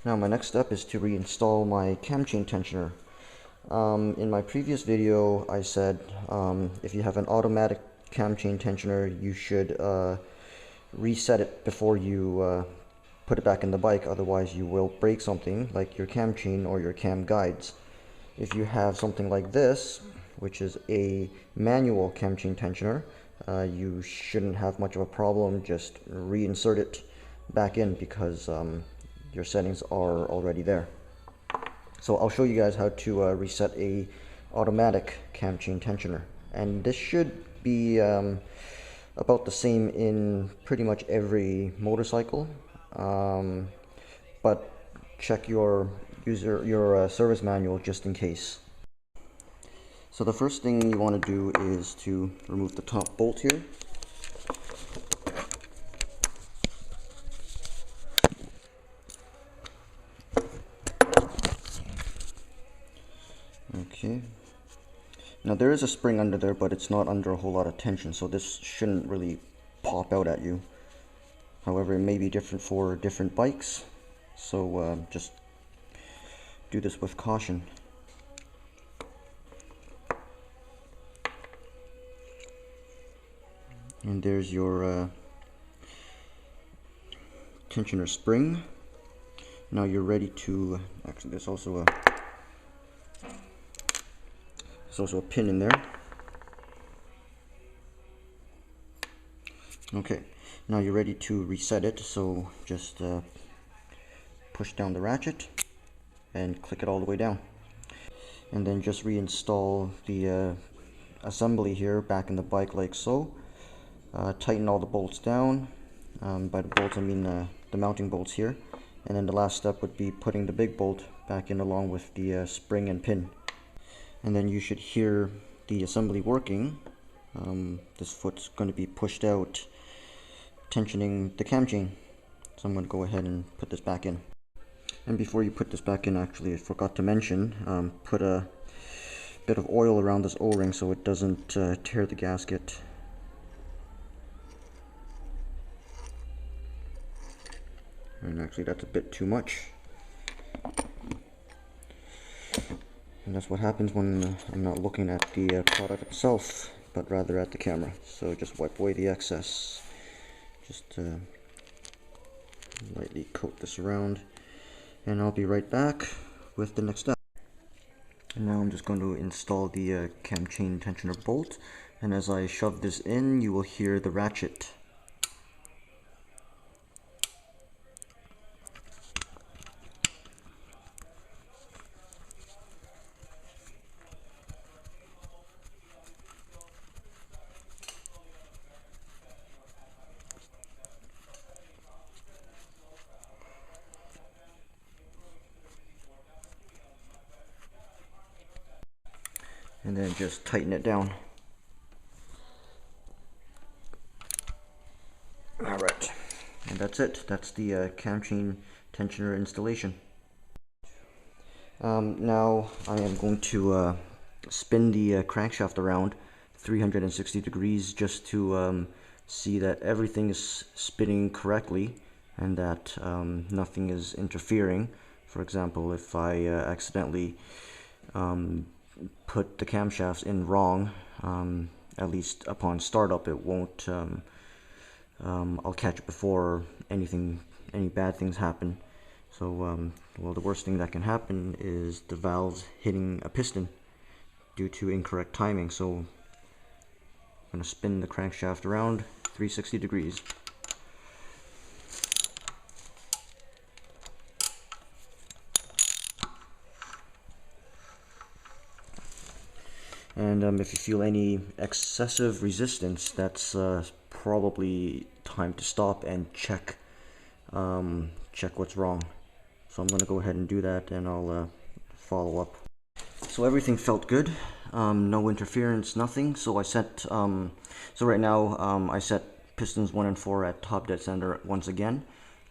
Now my next step is to reinstall my cam chain tensioner. In my previous video I said if you have an automatic cam chain tensioner, you should reset it before you put it back in the bike, otherwise you will break something like your cam chain or your cam guides. If you have something like this, which is a manual cam chain tensioner, you shouldn't have much of a problem. Just reinsert it back in because your settings are already there. So I'll show you guys how to reset a automatic cam chain tensioner, and this should be about the same in pretty much every motorcycle, but check your service manual just in case. So the first thing you want to do is to remove the top bolt here. Okay. Now there is a spring under there, but it's not under a whole lot of tension, so this shouldn't really pop out at you. However, it may be different for different bikes, so just do this with caution. And there's your tensioner spring. Now you're ready to, actually there's also a pin in there. Okay, now you're ready to reset it, so just push down the ratchet and click it all the way down, and then just reinstall the assembly here back in the bike like so. Tighten all the bolts down. By the bolts I mean the mounting bolts here, and then the last step would be putting the big bolt back in along with the spring and pin. And then you should hear the assembly working. This foot's going to be pushed out, tensioning the cam chain. So I'm going to go ahead and put this back in. And before you put this back in, actually I forgot to mention, put a bit of oil around this O-ring so it doesn't tear the gasket. And actually that's a bit too much. And that's what happens when I'm not looking at the product itself, but rather at the camera. So just wipe away the excess. Just lightly coat this around, and I'll be right back with the next step. And now I'm just going to install the cam chain tensioner bolt, and as I shove this in, you will hear the ratchet. And then just tighten it down. Alright, and that's it. That's the cam chain tensioner installation. Now I am going to spin the crankshaft around 360 degrees just to see that everything is spinning correctly and that nothing is interfering. For example, if I accidentally put the camshafts in wrong, at least upon startup it won't, I'll catch it before any bad things happen. So well, the worst thing that can happen is the valves hitting a piston due to incorrect timing. So I'm going to spin the crankshaft around 360 degrees. And if you feel any excessive resistance, that's probably time to stop and check what's wrong. So I'm going to go ahead and do that, and I'll follow up. So everything felt good, no interference, nothing. So I set, so right now I set pistons 1 and 4 at top dead center once again,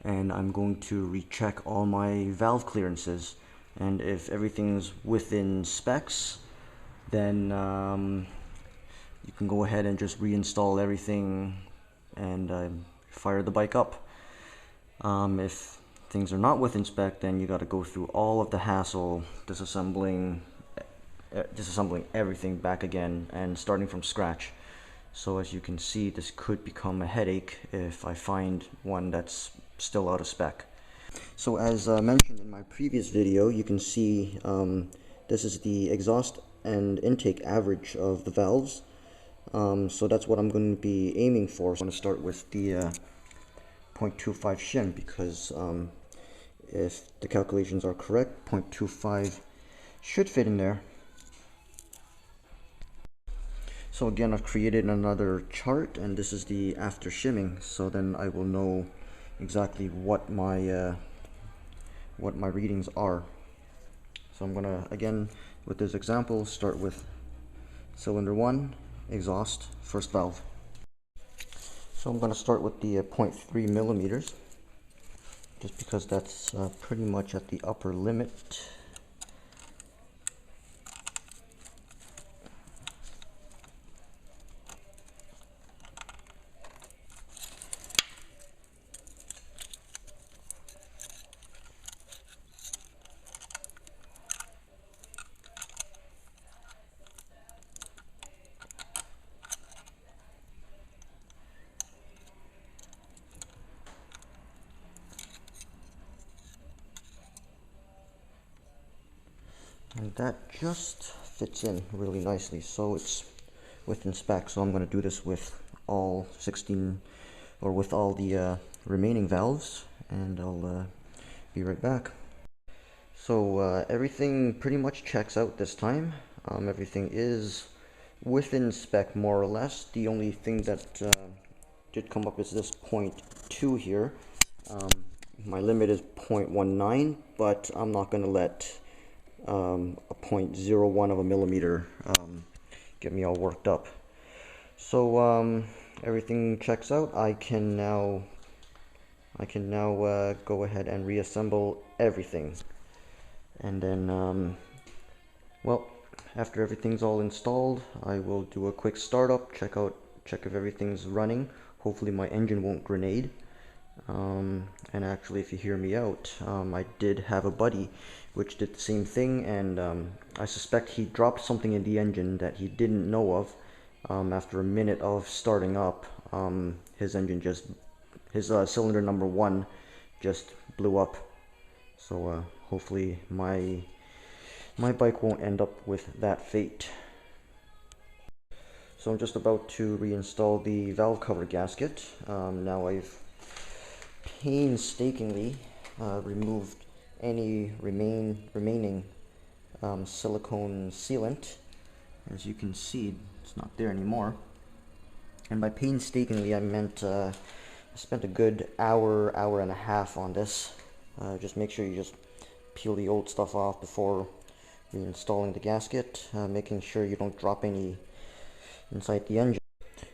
and I'm going to recheck all my valve clearances, and if everything's within specs, then you can go ahead and just reinstall everything and fire the bike up. If things are not within spec, then you got to go through all of the hassle disassembling everything back again and starting from scratch. So as you can see, this could become a headache if I find one that's still out of spec. So as mentioned in my previous video, you can see this is the exhaust and intake average of the valves. So that's what I'm going to be aiming for. So I'm going to start with the 0.25 shim, because if the calculations are correct, 0.25 should fit in there. So again, I've created another chart, and this is the after shimming, so then I will know exactly what my readings are. So I'm gonna, again, with this example, start with cylinder 1, exhaust, first valve. So I'm gonna start with the 0.3 millimeters, just because that's pretty much at the upper limit. And that just fits in really nicely, so it's within spec. So I'm going to do this with all 16, or with all the remaining valves, and I'll be right back. So everything pretty much checks out this time. Everything is within spec more or less. The only thing that did come up is this 0.2 here. My limit is 0.19, but I'm not going to let a 0.01 of a millimeter get me all worked up. So everything checks out. I can now go ahead and reassemble everything, and then well, after everything's all installed, I will do a quick startup, check if everything's running. Hopefully my engine won't grenade. And actually, if you hear me out, I did have a buddy which did the same thing, and I suspect he dropped something in the engine that he didn't know of. After a minute of starting up, his cylinder number 1 just blew up. So hopefully my bike won't end up with that fate. So I'm just about to reinstall the valve cover gasket. Now I've painstakingly removed any remaining silicone sealant. As you can see, it's not there anymore. And by painstakingly, I meant I spent a good hour and a half on this. Just make sure you just peel the old stuff off before reinstalling the gasket, making sure you don't drop any inside the engine.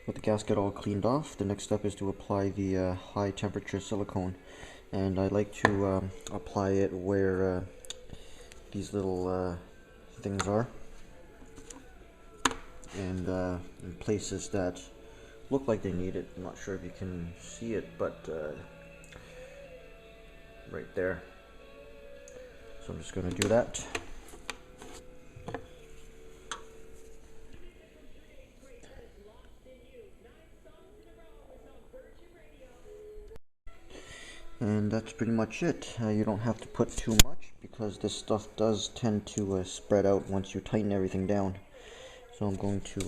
With the gasket all cleaned off, the next step is to apply the high temperature silicone, and I like to apply it where these little things are, and in places that look like they need it. I'm not sure if you can see it, but right there. So I'm just going to do that. And that's pretty much it. You don't have to put too much, because this stuff does tend to spread out once you tighten everything down. So I'm going to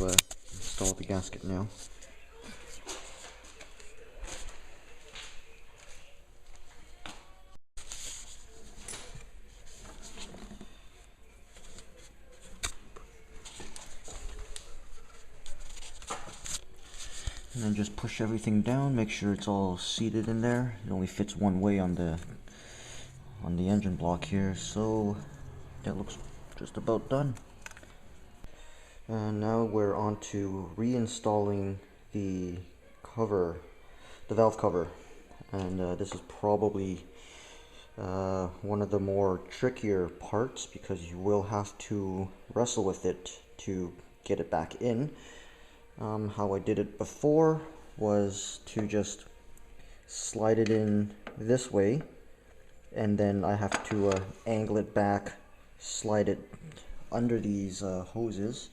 install the gasket now. And then just push everything down, make sure it's all seated in there. It only fits one way on the engine block here, so that looks just about done. And now we're on to reinstalling the cover, the valve cover. And this is probably one of the more trickier parts, because you will have to wrestle with it to get it back in. How I did it before was to just slide it in this way, and then I have to angle it back, slide it under these hoses.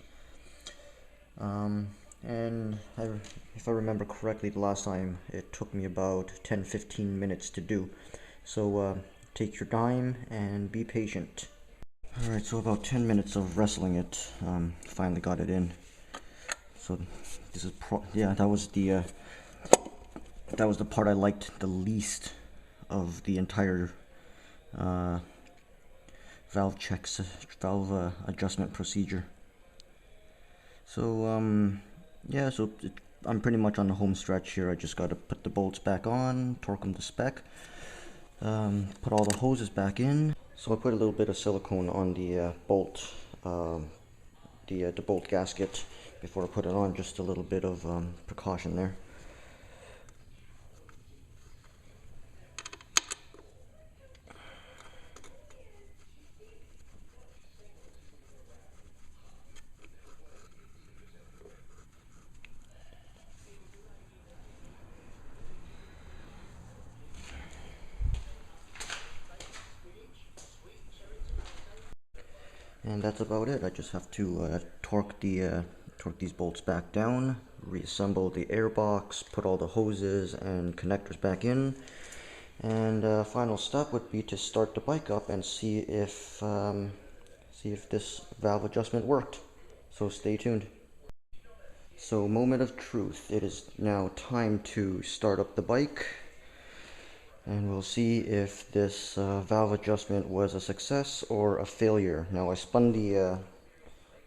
And if I remember correctly, the last time it took me about 10-15 minutes to do. So take your time and be patient. Alright, so about 10 minutes of wrestling it, finally got it in. So this is yeah, that was the part I liked the least of the entire valve adjustment procedure. So yeah, so I'm pretty much on the home stretch here. I just got to put the bolts back on, torque them to spec, put all the hoses back in. So I put a little bit of silicone on the bolt, the bolt gasket before I put it on, just a little bit of precaution there. And that's about it. I just have to torque these bolts back down, reassemble the airbox, put all the hoses and connectors back in, and final step would be to start the bike up and see if this valve adjustment worked. So stay tuned. So moment of truth. It is now time to start up the bike, and we'll see if this valve adjustment was a success or a failure. Now I spun the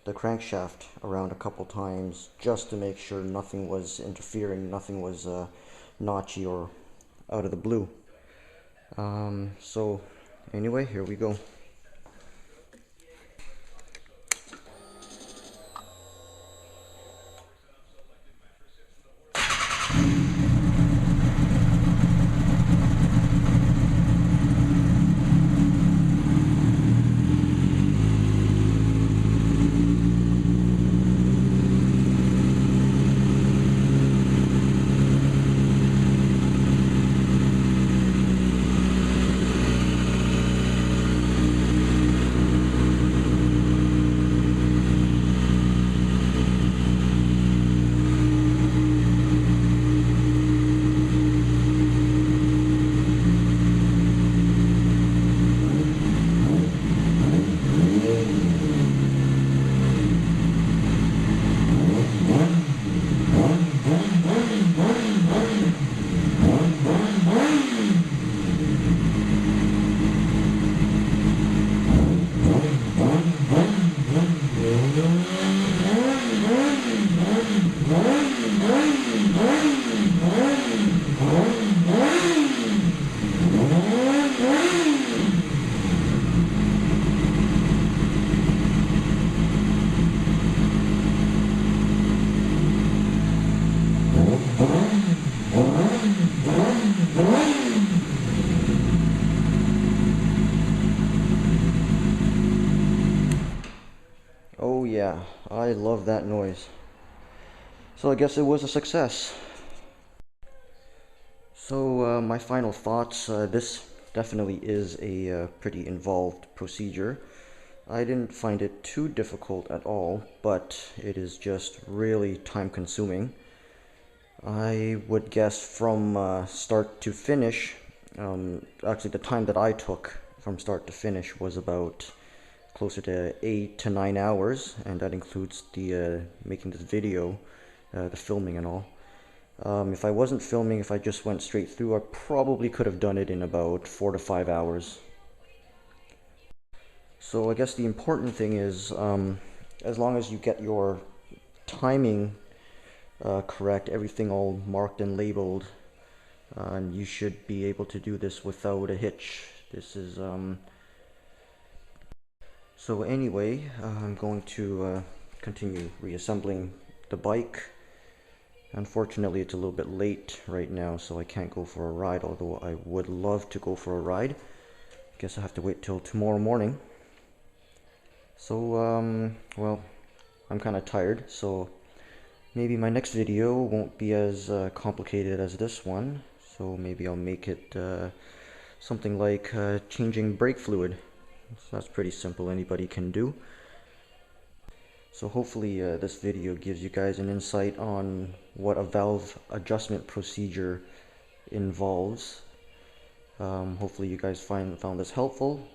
crankshaft around a couple times just to make sure nothing was interfering, nothing was notchy or out of the blue. So anyway, here we go. Oh yeah, I love that noise. So I guess it was a success. So my final thoughts, this definitely is a pretty involved procedure. I didn't find it too difficult at all, but it is just really time consuming. I would guess from start to finish, actually the time that I took from start to finish was about closer to 8 to 9 hours, and that includes the making this video, the filming and all. If I wasn't filming, if I just went straight through, I probably could have done it in about 4 to 5 hours. So I guess the important thing is, as long as you get your timing correct, everything all marked and labeled, and you should be able to do this without a hitch. This is so anyway, I'm going to continue reassembling the bike. Unfortunately, it's a little bit late right now, so I can't go for a ride, although I would love to go for a ride. Guess I have to wait till tomorrow morning. So, well, I'm kind of tired, so maybe my next video won't be as complicated as this one. So maybe I'll make it something like changing brake fluid. So that's pretty simple, anybody can do. So hopefully this video gives you guys an insight on what a valve adjustment procedure involves. Hopefully you guys found this helpful.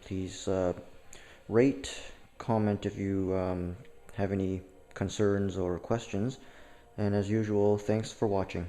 Please rate, comment if you have any concerns or questions, and as usual, thanks for watching.